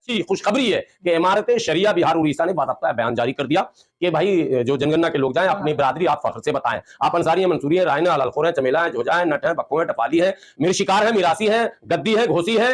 अच्छी खुशखबरी है कि इमारत शरिया बिहार उड़ीसा ने बाकायदा बयान जारी कर दिया कि भाई जो जनगणना के लोग जाएं अपनी बिरादरी आप फख्र से बताएं। आप अंसारी हैं, मंसूरी हैं, रायना, लालखोर हैं, चमेला हैं, जोजा हैं, नट हैं, बक्को हैं, टपाली हैं, मेरे शिकार हैं, मिरासी हैं, गद्दी है, घोसी है,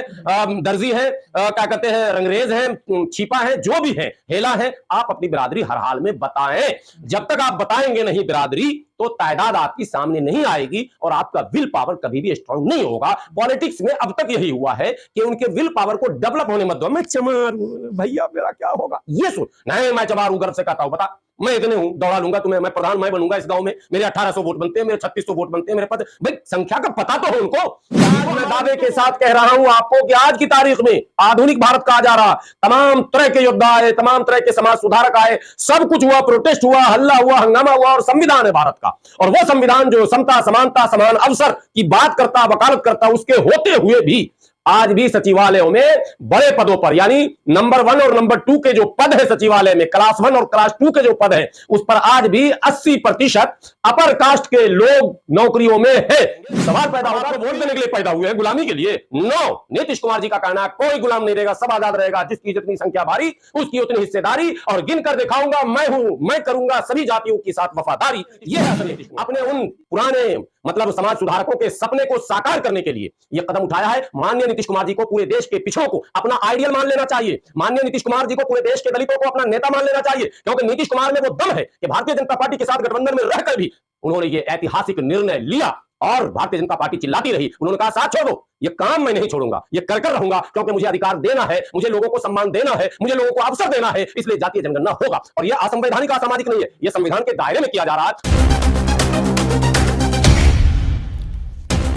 दर्जी है, क्या कहते हैं, रंगरेज है, छिपा है, जो भी है, हेला है, आप अपनी बिरादरी हर हाल में बताएं। जब तक आप बताएंगे नहीं बिरादरी तो तादाद आपकी सामने नहीं आएगी और आपका विल पावर कभी भी स्ट्रांग नहीं होगा। पॉलिटिक्स में अब तक यही हुआ है कि उनके विल पावर को डेवलप होने मत दो। मैं चमार हूं भैया, मेरा क्या होगा, ये सुन, नहीं मैं चमार हूं, गर्व से कहता हूं, बता मैं इतने हूं, दौड़ा लूंगा तुम्हें, मैं प्रधान मैं बनूंगा इस गांव में, मेरे 1800 वोट बनते हैं, मेरे 3600 वोट बनते हैं, मेरे पद, भाई संख्या का पता तो हो उनको। आज मैं दावे के साथ कह रहा हूं आपको कि आज की तारीख में आधुनिक भारत कहा जा रहा, तमाम तरह के योद्धा आए, तमाम तरह के समाज सुधारक आए, सब कुछ हुआ, प्रोटेस्ट हुआ, हल्ला हुआ, हंगामा हुआ, और संविधान है भारत का, और वो संविधान जो समता, समानता, समान अवसर की बात करता, वकालत करता, उसके होते हुए भी आज भी सचिवालयों में बड़े पदों पर, यानी नंबर 1 और नंबर 2 के जो पद है सचिवालय में, क्लास 1 और क्लास 2 के जो पद है, उस पर आज भी 80% अपर कास्ट के लोग नौकरियों में है। सवाल पैदा होगा तो वोट देने के लिए पैदा हुए हैं, गुलामी के लिए? नो, नीतीश कुमार जी का कहना है कोई गुलाम नहीं रहेगा, सब आजाद रहेगा, जिसकी जितनी संख्या भारी उसकी उतनी हिस्सेदारी, और गिनकर दिखाऊंगा मैं हूं, मैं करूंगा सभी जातियों के साथ वफादारी। ये है अपने उन पुराने मतलब समाज सुधारकों के सपने को साकार करने के लिए यह कदम उठाया है। माननीय नीतीश कुमार जी को पूरे देश के पिछड़ों को अपना आइडियल मान लेना चाहिए। माननीय नीतीश कुमार जी को पूरे देश के दलितों को अपना नेता मान लेना चाहिए, क्योंकि नीतीश कुमार में वो दम है कि भारतीय जनता पार्टी के साथ गठबंधन में रहकर भी उन्होंने ये ऐतिहासिक निर्णय लिया, और भारतीय जनता पार्टी चिल्लाती रही, उन्होंने कहा साथ छोड़ो, ये काम मैं नहीं छोड़ूंगा, ये कर कर रहूंगा, क्योंकि मुझे अधिकार देना है, मुझे लोगों को सम्मान देना है, मुझे लोगों को अवसर देना है, इसलिए जातीय जनगणना होगा। और यह असंवैधानिक, असामाजिक नहीं है, यह संविधान के दायरे में किया जा रहा है।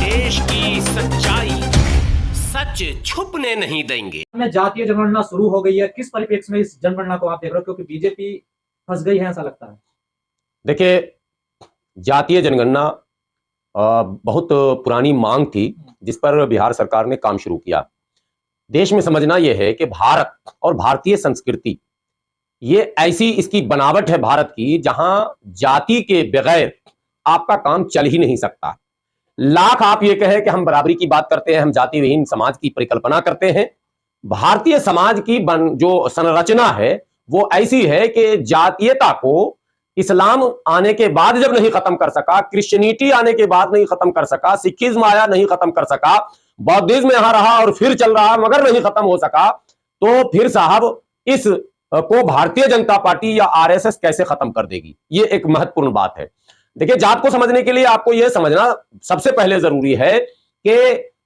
देश की सच्चाई सच छुपने नहीं देंगे। में जातीय जनगणना शुरू हो गई है, किस परिप्रेक्ष्य में इस जनगणना को आप देख रहे हो, क्योंकि बीजेपी फंस गई है ऐसा लगता है? देखिए, जातीय जनगणना बहुत पुरानी मांग थी जिस पर बिहार सरकार ने काम शुरू किया। देश में समझना यह है कि भारत और भारतीय संस्कृति ये ऐसी इसकी बनावट है भारत की, जहां जाति के बगैर आपका काम चल ही नहीं सकता। लाख आप ये कहें कि हम बराबरी की बात करते हैं, हम जाति विहीन समाज की परिकल्पना करते हैं, भारतीय समाज की जो संरचना है वो ऐसी है कि जातीयता को इस्लाम आने के बाद जब नहीं खत्म कर सका, क्रिश्चियनिटी आने के बाद नहीं खत्म कर सका, सिखिज्म आया नहीं खत्म कर सका, बौद्धिज्म यहां रहा और फिर चल रहा मगर नहीं खत्म हो सका, तो फिर साहब इस को भारतीय जनता पार्टी या आरएसएस कैसे खत्म कर देगी? ये एक महत्वपूर्ण बात है। देखिए, जात को समझने के लिए आपको यह समझना सबसे पहले जरूरी है कि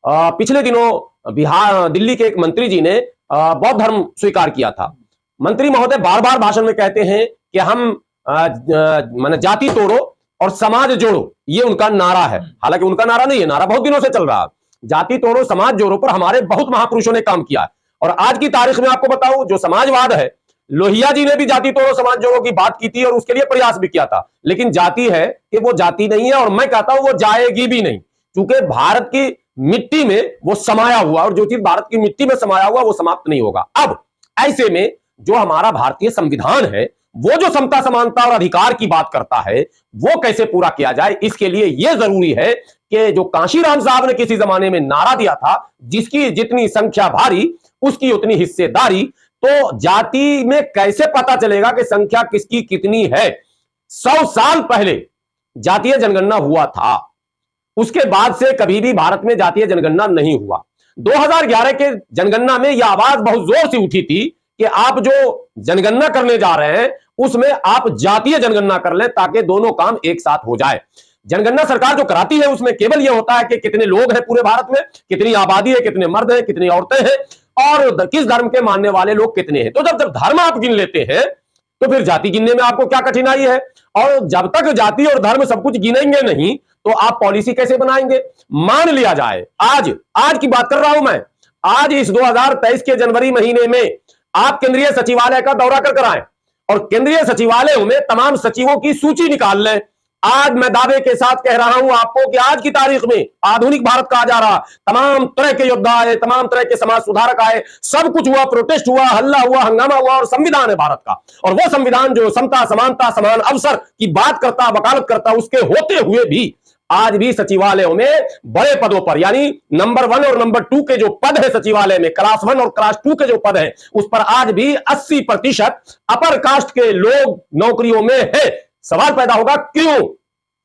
पिछले दिनों दिल्ली के एक मंत्री जी ने बौद्ध धर्म स्वीकार किया था। मंत्री महोदय बार बार भाषण में कहते हैं कि हम माने जाति तोड़ो और समाज जोड़ो, ये उनका नारा है। हालांकि उनका नारा नहीं है, नारा बहुत दिनों से चल रहा है। जाति तोड़ो समाज जोड़ो पर हमारे बहुत महापुरुषों ने काम किया है, और आज की तारीख में आपको बताऊं, जो समाजवाद है, लोहिया जी ने भी जाति तोड़ो समाज जोड़ो की बात की थी और उसके लिए प्रयास भी किया था, लेकिन जाति है कि वो जाति नहीं है, और मैं कहता हूं वो जाएगी भी नहीं, क्योंकि भारत की मिट्टी में वो समाया हुआ, और जो चीज भारत की मिट्टी में समाया हुआ वो समाप्त नहीं होगा। अब ऐसे में जो हमारा भारतीय संविधान है, वो जो समता, समानता और अधिकार की बात करता है, वो कैसे पूरा किया जाए, इसके लिए यह जरूरी है कि जो कांशीराम साहब ने किसी जमाने में नारा दिया था, जिसकी जितनी संख्या भारी उसकी उतनी हिस्सेदारी, तो जाति में कैसे पता चलेगा कि संख्या किसकी कितनी है? 100 साल पहले जातीय जनगणना हुआ था, उसके बाद से कभी भी भारत में जातीय जनगणना नहीं हुआ। 2011 के जनगणना में यह आवाज बहुत जोर से उठी थी कि आप जो जनगणना करने जा रहे हैं उसमें आप जातीय जनगणना कर लें, ताकि दोनों काम एक साथ हो जाए। जनगणना सरकार जो कराती है उसमें केवल यह होता है कि कितने लोग हैं पूरे भारत में, कितनी आबादी है, कितने मर्द हैं, कितनी औरतें हैं, और किस धर्म के मानने वाले लोग कितने हैं। तो जब धर्म आप गिन लेते हैं तो फिर जाति गिनने में आपको क्या कठिनाई है? और जब तक जाति और धर्म सब कुछ गिनेंगे नहीं तो आप पॉलिसी कैसे बनाएंगे? मान लिया जाए, आज की बात कर रहा हूं मैं, आज इस 2023 के जनवरी महीने में आप केंद्रीय सचिवालय का दौरा कर आए और केंद्रीय सचिवालयों में तमाम सचिवों की सूची निकाल लें। आज मैं दावे के साथ कह रहा हूं आपको कि आज की तारीख में आधुनिक भारत कहा जा रहा, तमाम तरह के योद्धा आए, तमाम तरह के समाज सुधारक आए, सब कुछ हुआ, प्रोटेस्ट हुआ, हल्ला हुआ, हंगामा हुआ, और संविधान है भारत का, और वो संविधान जो समता, समानता, समान अवसर की बात करता, वकालत करता, उसके होते हुए भी आज भी सचिवालयों में बड़े पदों पर, यानी नंबर 1 और नंबर 2 के जो पद है सचिवालय में, क्लास 1 और क्लास 2 के जो पद है, उस पर आज भी 80% अपर कास्ट के लोग नौकरियों में है। सवाल पैदा होगा क्यों?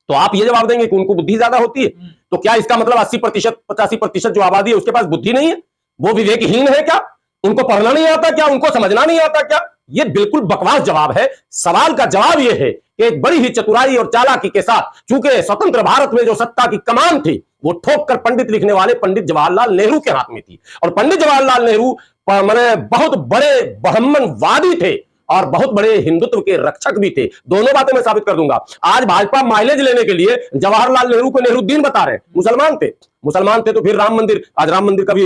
तो आप ये जवाब देंगे कि उनको बुद्धि ज्यादा होती है। तो क्या इसका मतलब 80% 85% जो आबादी है उसके पास बुद्धि नहीं है? वो विवेकहीन है क्या? उनको पढ़ना नहीं आता क्या? उनको समझना नहीं आता क्या? ये बिल्कुल बकवास जवाब है। सवाल का जवाब यह है कि एक बड़ी ही चतुराई और चालाकी के साथ, चूंकि स्वतंत्र भारत में जो सत्ता की कमान थी वो ठोक कर पंडित लिखने वाले पंडित जवाहरलाल नेहरू के हाथ में थी, और पंडित जवाहरलाल नेहरू माने बहुत बड़े ब्राह्मणवादी थे और बहुत बड़े हिंदुत्व के रक्षक भी थे। दोनों बातें मैं साबित कर दूंगा। आज भाजपा माइलेज लेने के लिए जवाहरलाल नेहरू को नेहरूद्दीन बता रहे हैं। मुसलमान थे तो फिर राम मंदिर, आज राम मंदिर का भी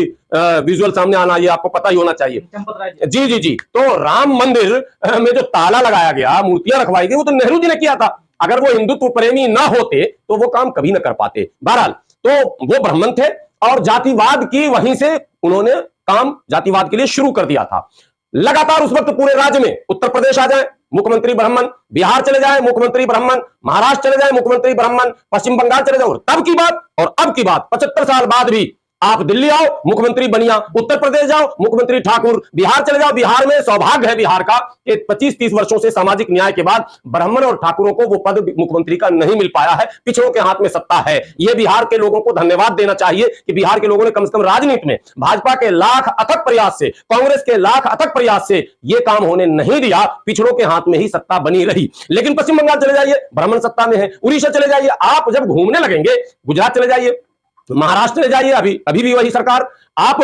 विजुअल सामने आना, ये आपको पता ही होना चाहिए। जी जी जी। तो राम मंदिर में जो ताला लगाया गया, मूर्तियां रखवाई गई, वो तो नेहरू जी ने किया था। अगर वो हिंदुत्व प्रेमी ना होते तो वो काम कभी ना कर पाते। बहरहाल, तो वो ब्राह्मण थे और जातिवाद की वहीं से उन्होंने काम जातिवाद के लिए शुरू कर दिया था। लगातार उस वक्त पूरे राज्य में, उत्तर प्रदेश आ जाए मुख्यमंत्री ब्राह्मण, बिहार चले जाए मुख्यमंत्री ब्राह्मण, महाराष्ट्र चले जाए मुख्यमंत्री ब्राह्मण, पश्चिम बंगाल चले जाओ, तब की बात और अब की बात, 75 साल बाद भी आप दिल्ली आओ मुख्यमंत्री बनिया, उत्तर प्रदेश जाओ मुख्यमंत्री ठाकुर, बिहार चले जाओ, बिहार में सौभाग्य है बिहार का कि 25-30 वर्षों से सामाजिक न्याय के बाद ब्राह्मण और ठाकुरों को वो पद मुख्यमंत्री का नहीं मिल पाया है। पिछड़ों के हाथ में सत्ता है। ये बिहार के लोगों को धन्यवाद देना चाहिए कि बिहार के लोगों ने कम से कम राजनीति में भाजपा के लाख अथक प्रयास से, कांग्रेस के लाख अथक प्रयास से ये काम होने नहीं दिया। पिछड़ों के हाथ में ही सत्ता बनी रही। लेकिन पश्चिम बंगाल चले जाइए, ब्राह्मण सत्ता में है। उड़ीसा चले जाइए, आप जब घूमने लगेंगे, गुजरात चले जाइए, महाराष्ट्र चले जाइए, अभी भी वही सरकार। आप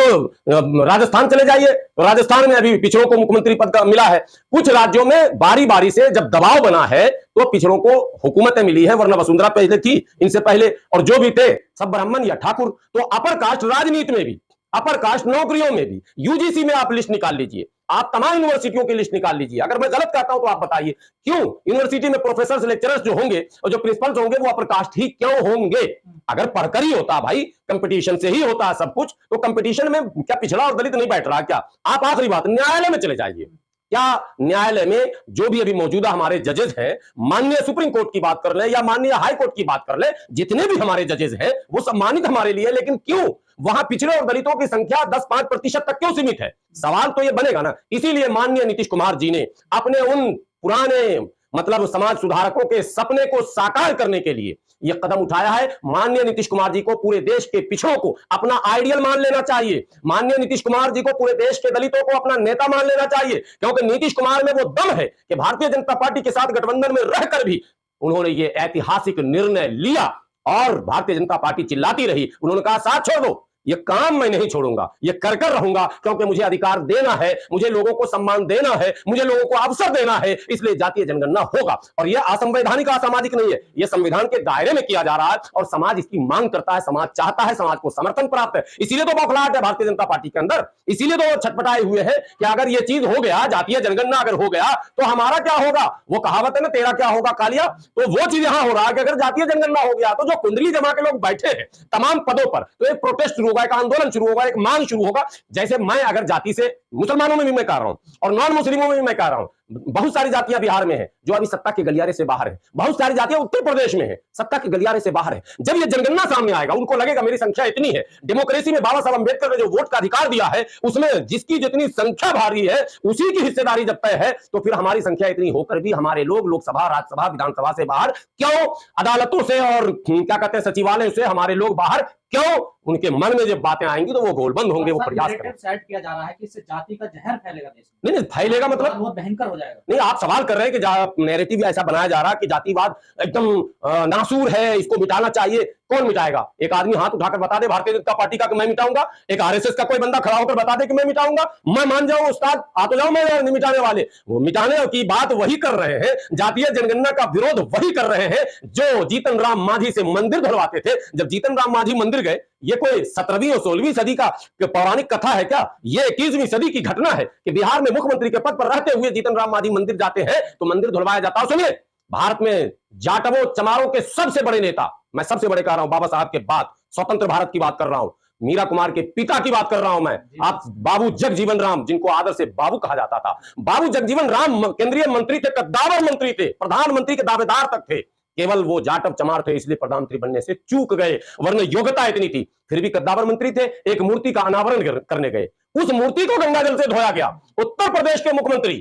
राजस्थान चले जाइए, तो राजस्थान में अभी पिछड़ों को मुख्यमंत्री पद का मिला है। कुछ राज्यों में बारी बारी से जब दबाव बना है तो पिछड़ों को हुकूमतें मिली है, वरना वसुंधरा पहले थी इनसे पहले, और जो भी थे सब ब्राह्मण या ठाकुर। तो अपर कास्ट राजनीति में भी, अपर कास्ट नौकरियों में भी, यूजीसी में आप लिस्ट निकाल लीजिए, आप तमाम यूनिवर्सिटियों की लिस्ट निकाल लीजिए। अगर मैं गलत कहता हूं तो आप बताइए, क्यों यूनिवर्सिटी में प्रोफेसर लेक्चरर्स जो होंगे और जो प्रिंसिपल्स होंगे वो अपर कास्ट ही क्यों होंगे? अगर पढ़कर ही होता भाई, कंपटीशन से ही होता है सब कुछ, तो कंपटीशन में क्या पिछड़ा और दलित नहीं बैठ रहा क्या? आप आखिरी बात, न्यायालय में चले जाइए। क्या न्यायालय में जो भी अभी मौजूदा हमारे जजेस हैं, माननीय सुप्रीम कोर्ट की बात कर ले या माननीय हाई कोर्ट की बात कर ले, जितने भी हमारे जजेस हैं वो सम्मानित हमारे लिए, लेकिन क्यों वहां पिछड़े और दलितों की संख्या 10-5% तक क्यों सीमित है? सवाल तो ये बनेगा ना। इसीलिए माननीय नीतीश कुमार जी ने अपने उन पुराने मतलब समाज सुधारकों के सपने को साकार करने के लिए यह कदम उठाया है। माननीय नीतीश कुमार जी को पूरे देश के पिछड़ों को अपना आइडियल मान लेना चाहिए। माननीय नीतीश कुमार जी को पूरे देश के दलितों को अपना नेता मान लेना चाहिए, क्योंकि नीतीश कुमार में वो दम है कि भारतीय जनता पार्टी के साथ गठबंधन में रहकर भी उन्होंने ये ऐतिहासिक निर्णय लिया और भारतीय जनता पार्टी चिल्लाती रही। उन्होंने कहा साथ छोड़ दो, ये काम मैं नहीं छोड़ूंगा, ये कर कर रहूंगा, क्योंकि मुझे अधिकार देना है, मुझे लोगों को सम्मान देना है, मुझे लोगों को अवसर देना है, इसलिए जातीय जनगणना होगा। और यह असंवैधानिक असामाजिक नहीं है, यह संविधान के दायरे में किया जा रहा है और समाज इसकी मांग करता है, समाज चाहता है, समाज को समर्थन प्राप्त है। इसीलिए तो बौखलाहट है भारतीय जनता पार्टी के अंदर, इसीलिए तो छटपटाए हुए हैं कि अगर यह चीज हो गया, जातीय जनगणना अगर हो गया तो हमारा क्या होगा? वो कहावत है ना, तेरा क्या होगा कालिया। तो वो चीज यहां हो रहा है कि अगर जातीय जनगणना हो गया तो जो कुंडली जमा के लोग बैठे हैं तमाम पदों पर, तो एक प्रोटेस्ट शुरू होगा, एक आंदोलन शुरू होगा, एक मांग शुरू होगा। जैसे मैं अगर जाति से, मुसलमानों में भी मैं कह रहा हूं और नॉन मुस्लिमों में भी मैं कह रहा हूं, बहुत सारी जातियां बिहार में हैं जो अभी सत्ता के गलियारे से बाहर है, बहुत सारी जातियां उत्तर प्रदेश में है, सत्ता के गलियारे से बाहर है। जब ये जनगणना सामने आएगा उनको लगेगा मेरी संख्या इतनी है। डेमोक्रेसी में बाबा साहब अंबेडकर ने जो वोट का अधिकार दिया है उसमें जिसकी जितनी संख्या भारी है उसी की हिस्सेदारी जब तय है, तो फिर हमारी संख्या इतनी होकर भी हमारे लोग लोकसभा, राज्यसभा, विधानसभा से बाहर क्यों? अदालतों से और क्या कहते हैं सचिवालय से हमारे लोग बाहर क्यों? उनके मन में जब बातें आएंगी तो वो गोलबंद होंगे, वो प्रयास करेंगे। सेट किया जा रहा है कि इससे जाति का जहर फैलेगा देश में। नहीं फैलेगा मतलब बहुत भयंकर हो जाएगा। नहीं, आप सवाल कर रहे हैं कि नैरेटिव ऐसा बनाया जा रहा है कि जातिवाद एकदम नासूर है, इसको मिटाना चाहिए। कौन मिटाएगा? एक आदमी हाथ उठाकर बता दे भारतीय जनता पार्टी का कि मैं मिटाऊंगा, एक आरएसएस का कोई बंदा खड़ा होकर बता दे कि मैं मिटाऊंगा, मैं मान जाऊं उस्ताद, आ तो जाओ, मैं मिटाने वाले। वो मिटाने की बात वही कर रहे हैं, जातीय जनगणना का विरोध वही कर रहे हैं जो जीतन राम मांझी से मंदिर धुलवाते थे। जब जीतन राम मांझी मंदिर गए, ये कोई 17वीं और 16वीं सदी का पौराणिक कथा है क्या? ये 21वीं सदी की घटना है कि बिहार में मुख्यमंत्री के पद पर रहते हुए जीतन राम मांझी मंदिर जाते हैं तो मंदिर धुलवाया जाता है। सुनिए, भारत में जाटवों चमारों के सबसे बड़े नेता, मैं सबसे बड़े कह रहा हूं, बाबा साहब के बाद स्वतंत्र भारत की बात कर रहा हूं, मीरा कुमार के पिता की बात कर रहा हूं मैं, आप बाबू जगजीवन राम, जिनको आदर से बाबू कहा जाता था। बाबू जगजीवन राम केंद्रीय मंत्री थे, कद्दावर मंत्री थे, प्रधानमंत्री के दावेदार तक थे। केवल वो जाटव चमार थे इसलिए प्रधानमंत्री बनने से चूक गए, वरना योग्यता इतनी थी। फिर भी कद्दावर मंत्री थे, एक मूर्ति का अनावरण करने गए, उस मूर्ति को गंगा जल से धोया गया। उत्तर प्रदेश के मुख्यमंत्री,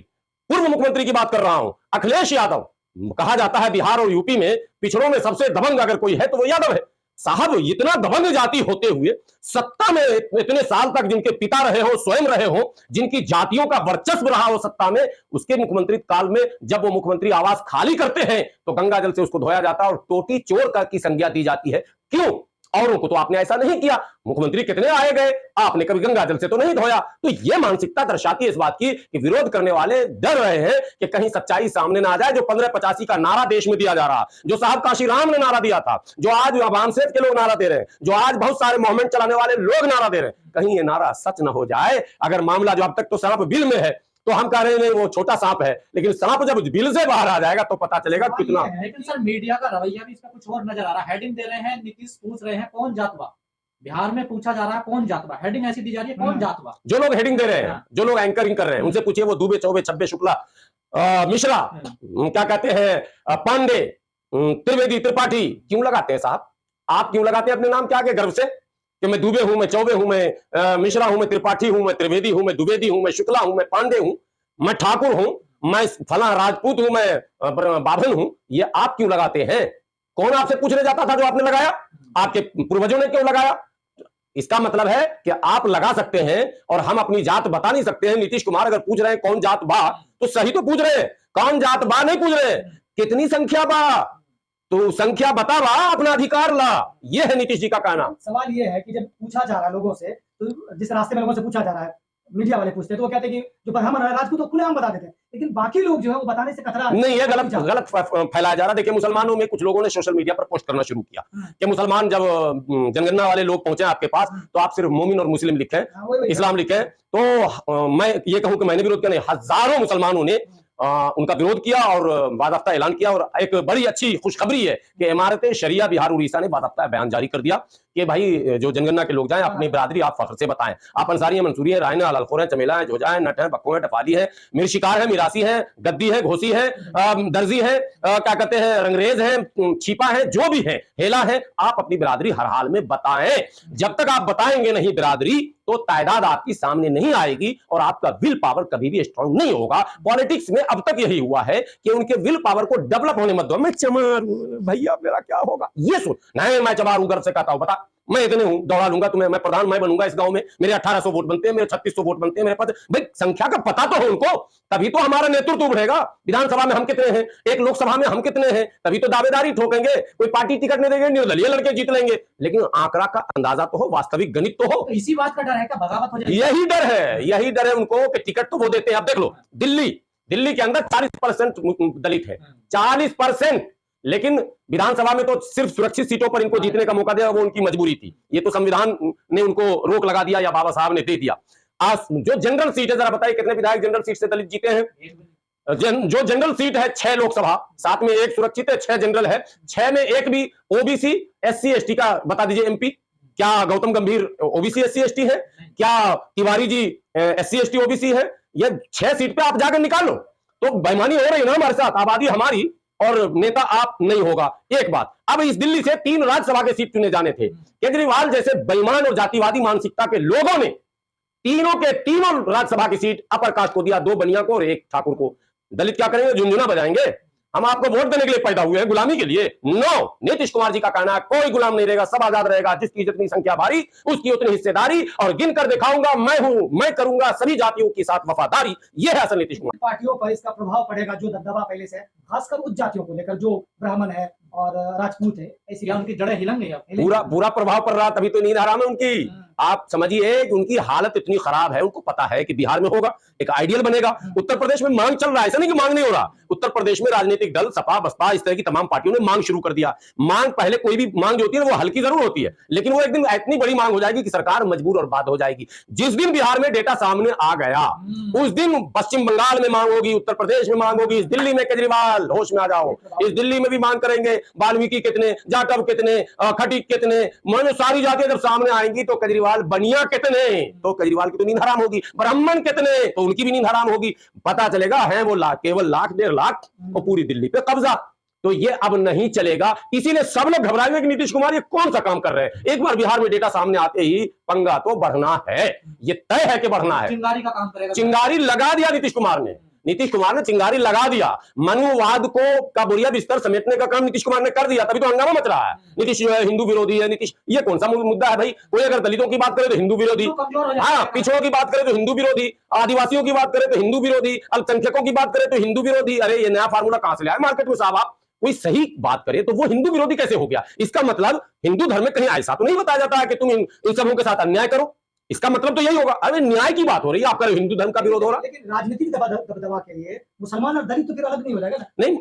पूर्व मुख्यमंत्री की बात कर रहा हूं, अखिलेश यादव, कहा जाता है बिहार और यूपी में पिछड़ों में सबसे दबंग अगर कोई है तो वो यादव है। साहब इतना दबंग जाति होते हुए सत्ता में इतने साल तक जिनके पिता रहे हो, स्वयं रहे हो, जिनकी जातियों का वर्चस्व रहा हो सत्ता में, उसके मुख्यमंत्री काल में जब वो मुख्यमंत्री आवास खाली करते हैं तो गंगा जल से उसको धोया जाता है और टोटी चोर का की संज्ञा दी जाती है। क्यों? औरों को तो आपने ऐसा नहीं किया, मुख्यमंत्री कितने आए गए, आपने कभी गंगा जल से तो नहीं धोया। तो यह मानसिकता दर्शाती है इस बात की कि विरोध करने वाले डर रहे हैं कि कहीं सच्चाई सामने ना आ जाए। जो 1585 का नारा देश में दिया जा रहा, जो साहब काशीराम ने नारा दिया था, जो आज अवाम सेठ के लोग नारा दे रहे हैं, जो आज बहुत सारे मूवमेंट चलाने वाले लोग नारा दे रहे हैं, कहीं ये नारा सच न हो जाए। अगर मामला जो अब तक तो सांप बिल में है तो हम कह रहे हैं वो छोटा सांप है, लेकिन सांप जब बिल से बाहर आ जाएगा तो पता चलेगा कितना। लेकिन सर मीडिया का रवैया भी इसका कुछ और नजर आ रहा है। हेडिंग दे रहे हैं, नीतीश पूछ रहे हैं कौन जातवा, बिहार में पूछा जा रहा है कौन जातवा, हेडिंग ऐसी दी जा रही है कौन जातवा। जो लोग हेडिंग दे रहे हैं, जो लोग एंकरिंग कर रहे हैं, उनसे पूछिए वो दुबे, चौबे, छब्बे, शुक्ला, मिश्रा, क्या कहते हैं, पांडे, त्रिवेदी, त्रिपाठी क्यों लगाते हैं साहब? आप क्यों लगाते हैं अपने नाम के आगे गर्व से कि मैं दुबे हूं, मैं चौबे हूं, मैं मिश्रा हूं, मैं त्रिपाठी हूं, मैं त्रिवेदी हूं, मैं द्विवेदी हूं, मैं शुक्ला हूं, मैं पांडे हूं, मैं ठाकुर हूं, मैं फला राजपूत हूं, मैं बाभन हूं? ये आप क्यों लगाते हैं? कौन आपसे पूछने जाता था जो आपने लगाया? आपके पूर्वजों ने क्यों लगाया? इसका मतलब है कि आप लगा सकते हैं और हम अपनी जात बता नहीं सकते हैं। नीतीश कुमार अगर पूछ रहे हैं कौन जात बा, तो सही तो पूछ रहे हैं, कौन जात बा नहीं पूछ रहे हैं, कितनी संख्या बा, तो संख्या बता बा, अपना अधिकार ला। यह है नीतीश जी का कहना। सवाल यह है कि जब पूछा जा रहा है लोगों से, तो जिस रास्ते में लोगों से पूछा जा रहा है, मीडिया वाले पूछते हैं तो वो कहते हैं कि जो ब्राह्मण है राजपूत तो खुलेआम बता देते हैं, लेकिन बाकी लोग जो है वो बताने से कतरा नहीं, ये गलत फैलाया जा रहा है। देखिए मुसलमानों में कुछ लोगों ने सोशल मीडिया पर पोस्ट करना शुरू किया कि मुसलमान जब जनगणना वाले लोग पहुंचे आपके पास तो आप सिर्फ मोमिन और मुस्लिम लिखें, इस्लाम लिखें। तो मैं ये कहूं कि मैंने विरोध किया नहीं, हजारों मुसलमानों ने उनका विरोध किया और बाज़ाब्ता ऐलान किया। और एक बड़ी अच्छी खुशखबरी है कि इमारत शरिया बिहार उड़ीसा ने बाज़ाब्ता बयान जारी कर दिया कि भाई जो जनगणना के लोग जाएं अपनी बिरादरी आप फख्र से बताएं। आप अंसारी हैं, मंसूरी हैं, रायन है, अलालखोर हैं, चमेला हैं, जोजा हैं, नट हैं, बक्को हैं, टपाली हैं, मिर्शिकार है, मिरासी है, गद्दी है, घोसी है, दर्जी है, क्या कहते हैं, रंगरेज है, छिपा है, जो भी है, हेला है, आप अपनी बिरादरी हर हाल में बताएं। जब तक आप बताएंगे नहीं बिरादरी तो तादाद आपकी सामने नहीं आएगी और आपका विल पावर कभी भी स्ट्रांग नहीं होगा। पॉलिटिक्स में अब तक यही हुआ है कि उनके विल पावर को डेवलप होने मत दो। मैं चमार भैया मेरा क्या होगा, ये सुन नहीं, मैं चमार हूं, गर्व से कहता हूं, बता मैं इतने हूं, दौड़ा लूंगा तुम्हें, मैं प्रधान मैं बनूंगा इस गांव में, मेरे 1800 वोट बनते हैं, मेरे 3600 वोट बनते हैं, मेरे पास भाई संख्या का पता तो हो उनको, तभी तो हमारा नेतृत्व बढ़ेगा। विधानसभा में हम कितने हैं, एक लोकसभा में हम कितने हैं, तभी तो दावेदारी ठोकेंगे। कोई पार्टी टिकट नहीं देंगे, निर्दलीय लड़के जीत लेंगे, लेकिन आंकड़ा का अंदाजा तो हो, वास्तविक गणित तो हो। तो इसी बात का डर है क्या बगावत हो जाए? यही डर है, यही डर है उनको कि टिकट तो वो देते हैं। अब देख लो दिल्ली के अंदर 40% दलित है, 40%, लेकिन विधानसभा में तो सिर्फ सुरक्षित सीटों पर इनको जीतने का मौका दिया, वो उनकी मजबूरी थी। ये तो संविधान ने उनको रोक लगा दिया या बाबा साहब ने दे दिया। आज जो जनरल सीट है, जरा बताइए कितने विधायक जनरल सीट से दलित जीते हैं? जो जनरल सीट है 6 लोकसभा, 7 में 1 सुरक्षित है, 6 जनरल है, 6 में एक भी ओबीसी एससी एसटी का बता दीजिए एमपी। क्या गौतम गंभीर ओबीसी एससी एसटी है? क्या Tiwari ji SC ST OBC है? ये 6 सीट पे आप जाकर निकालो, तो बेईमानी हो रही है ना हमारे साथ, आबादी हमारी और नेता आप नहीं होगा। एक बात, अब इस दिल्ली से 3 राज्यसभा के सीट चुने जाने थे। केजरीवाल जैसे बेईमान और जातिवादी मानसिकता के लोगों ने तीनों के तीनों राज्यसभा की सीट अपर कास्ट को दिया, 2 बनिया को और 1 ठाकुर को। दलित क्या करेंगे? झुंझुना बजाएंगे। हम आपको वोट देने के लिए पैदा हुए हैं, गुलामी के लिए? नो, नीतीश कुमार जी का कहना है कोई गुलाम नहीं रहेगा, सब आजाद रहेगा, जिसकी जितनी संख्या भारी उसकी उतनी हिस्सेदारी, और गिन कर दिखाऊंगा मैं हूं, मैं करूंगा सभी जातियों के साथ वफादारी। यह है असल नीतीश कुमार। पार्टियों पर इसका प्रभाव पड़ेगा जो दबदबा पहले से है, खासकर उस जातियों को लेकर जो ब्राह्मण है और राजपूत है, ऐसी उनकी जड़ें हिलेंगी। पूरा प्रभाव पड़ रहा, तभी तो नींद हराम है उनकी। आप समझिए कि उनकी हालत इतनी खराब है, उनको पता है कि बिहार में होगा, एक आइडियल बनेगा। उत्तर प्रदेश में मांग चल रहा है, ऐसा नहीं कि मांग नहीं हो रहा। उत्तर प्रदेश में राजनीतिक दल सपा बसपा इस तरह की तमाम पार्टियों ने मांग शुरू कर दिया। मांग पहले कोई भी मांग जो होती है वो हल्की जरूर होती है, लेकिन वो एक दिन इतनी बड़ी मांग हो जाएगी कि सरकार मजबूर और बात हो जाएगी। जिस दिन बिहार में डेटा सामने आ गया उस दिन पश्चिम बंगाल में मांग होगी, उत्तर प्रदेश में मांग होगी, इस दिल्ली में केजरीवाल होश में आ जाओ, इस दिल्ली में भी मांग करेंगे। वाल्मीकि कितने, जाटव कितने, खटीक कितने, मानो सारी जातियां जब सामने आएंगी तो केजरीवाल बनिया कितने, तो केजरीवाल की तो नींद हराम होगी। ब्राह्मण कितने, तो उनकी भी नींद हराम होगी। पता चलेगा है वो केवल 1 लाख 1.5 लाख और पूरी दिल्ली पे कब्जा। तो ये अब नहीं चलेगा। इसीलिए सब लोग घबराए हुए कि नीतीश कुमार ये कौन सा काम कर रहे हैं। एक बार बिहार में डेटा सामने आते ही पंगा तो बढ़ना है, ये तय है कि बढ़ना है। चिंगारी का काम करेगा, चिंगारी लगा दिया नीतीश कुमार ने, नीतीश कुमार ने चिंगारी लगा दिया। मनुवाद को का बुरिया बिस्तर समेटने का काम नीतीश कुमार ने कर दिया, तभी तो हंगामा मच रहा है। नीतीश जो है हिंदू विरोधी है, नीतीश ये कौन सा मुद्दा है भाई। कोई अगर दलितों की बात करे तो हिंदू विरोधी, हाँ, पिछड़ों की बात करे तो हिंदू विरोधी, आदिवासियों की बात करे तो हिंदू विरोधी, अल्पसंख्यकों की बात करे तो हिंदू विरोधी। अरे ये नया फार्मूला कहां से लाया मार्केट में साहब आप। कोई सही बात करे तो वो हिंदू विरोधी कैसे हो गया। इसका मतलब हिंदू धर्म में कहीं ऐसा तो नहीं बताया जाता है कि तुम इन सबों के साथ अन्याय करो। इसका मतलब तो यही होगा। अरे न्याय की बात हो रही है, आपका हिंदू धर्म का विरोध हो रहा है। लेकिन राजनीतिक दबदबा के लिए मुसलमान और दलित तो फिर अलग नहीं हो जाएगा ना। नहीं,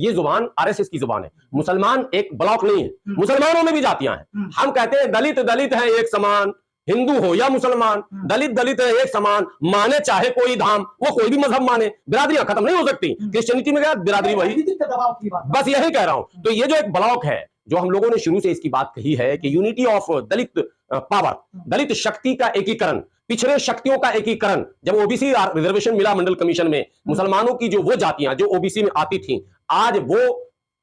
ये जुबान आरएसएस की जुबान है। मुसलमान एक ब्लॉक नहीं है, मुसलमानों में भी जातियां हैं। हम कहते हैं दलित दलित है एक समान, हिंदू हो या मुसलमान, दलित दलित है एक समान, माने चाहे कोई धाम, वो कोई भी मजहब माने, बिरादरियां खत्म नहीं हो सकती। क्रिश्चियनिटी में गया बिरादरी वही, बस यही कह रहा हूं। तो ये जो एक ब्लॉक है, जो हम लोगों ने शुरू से इसकी बात कही है कि यूनिटी ऑफ दलित पावर, दलित शक्ति का एकीकरण, पिछड़े शक्तियों का एकीकरण। जब ओबीसी रिजर्वेशन मिला मंडल कमीशन में, मुसलमानों की जो वो जातियां जो ओबीसी में आती थीं, आज वो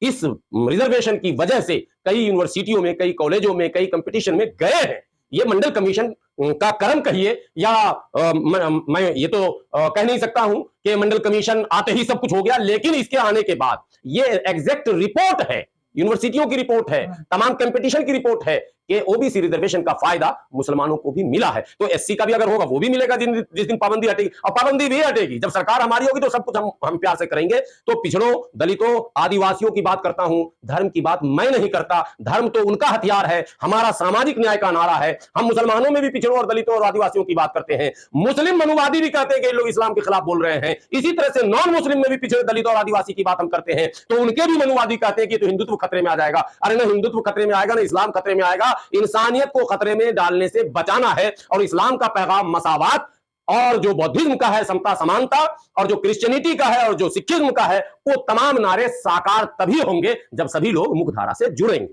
इस रिजर्वेशन की वजह से कई यूनिवर्सिटियों में, कई कॉलेजों में, कई कंपटीशन में गए हैं। ये मंडल कमीशन का कर्म कहिए या मैं ये तो कह नहीं सकता हूं कि मंडल कमीशन आते ही सब कुछ हो गया, लेकिन इसके आने के बाद ये एग्जैक्ट रिपोर्ट है, यूनिवर्सिटियों की रिपोर्ट है, तमाम कंपटीशन की रिपोर्ट है कि ओबीसी रिजर्वेशन का फायदा मुसलमानों को भी मिला है। तो एससी का भी अगर होगा वो भी मिलेगा जिस दिन पाबंदी हटेगी। और पाबंदी भी हटेगी जब सरकार हमारी होगी, तो सब कुछ हम प्यार से करेंगे। तो पिछड़ों, दलितों, आदिवासियों की बात करता हूं, धर्म की बात मैं नहीं करता। धर्म तो उनका हथियार है, हमारा सामाजिक न्याय का नारा है। हम मुसलमानों में भी पिछड़ों और दलितों और आदिवासियों की बात करते हैं। मुस्लिम मनुवादी भी कहते हैं कि लोग इस्लाम के खिलाफ बोल रहे हैं। इसी तरह से नॉन मुस्लिम में भी पिछड़े दलित और आदिवासी की बात हम करते हैं, तो उनके भी मनुवादी कहते हैं कि तो हिंदुत्व खतरे में आ जाएगा। अरे ना हिंदुत्व खतरे में आएगा, ना इस्लाम खतरे में आएगा। इंसानियत को खतरे में डालने से बचाना है। और इस्लाम का पैगाम मसावात, और जो बौद्धिज्म का है समता समानता, और जो क्रिश्चियनिटी का है और जो सिखिज्म का है, वो तमाम नारे साकार तभी होंगे जब सभी लोग मुख्यधारा से जुड़ेंगे।